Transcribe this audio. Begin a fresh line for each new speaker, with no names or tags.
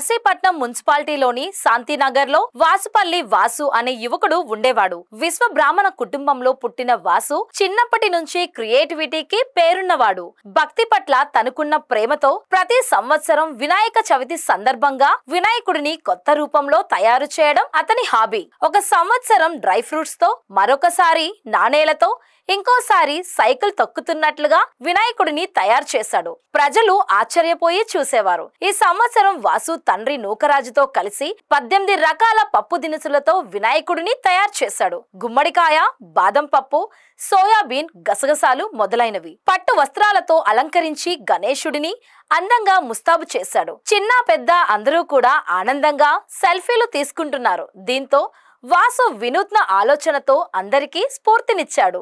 నర్సీపట్నం మున్సిపాలిటీలోని శాంతినగర్లో వాసుపల్లి వాసు అనే యువకుడు ఉండేవాడు. విశ్వ బ్రాహ్మణ కుటుంబంలో పుట్టిన వాసు చిన్నప్పటి నుంచి క్రియేటివిటీకి పేరున్నవాడు. భక్తి పట్ల తనకున్న ప్రేమతో ప్రతి సంవత్సరం వినాయక చవితి సందర్భంగా వినాయకుడిని కొత్త రూపంలో తయారు చేయడం అతని హాబీ. ఒక సంవత్సరం డ్రై ఫ్రూట్స్ తో, మరొకసారి నాణేలతో, ఇంకోసారి సైకిల్ తొక్కుతున్నట్లుగా వినాయకుడిని తయారు చేశాడు. ప్రజలు ఆశ్చర్యపోయి చూసేవారు. ఈ సంవత్సరం వాసు తండ్రి నూకరాజుతో కలిసి 18 రకాల పప్పు దినుసులతో వినాయకుడిని తయారు చేశాడు. గుమ్మడికాయ, బాదం పప్పు, సోయాబీన్, గసగసాలు మొదలైనవి పట్టు వస్త్రాలతో అలంకరించి గణేశుడిని అందంగా ముస్తాబు చేశాడు. చిన్న పెద్ద అందరూ కూడా ఆనందంగా సెల్ఫీలు తీసుకుంటున్నారు. దీంతో వాసు వినూత్న ఆలోచనతో అందరికీ స్ఫూర్తినిచ్చాడు.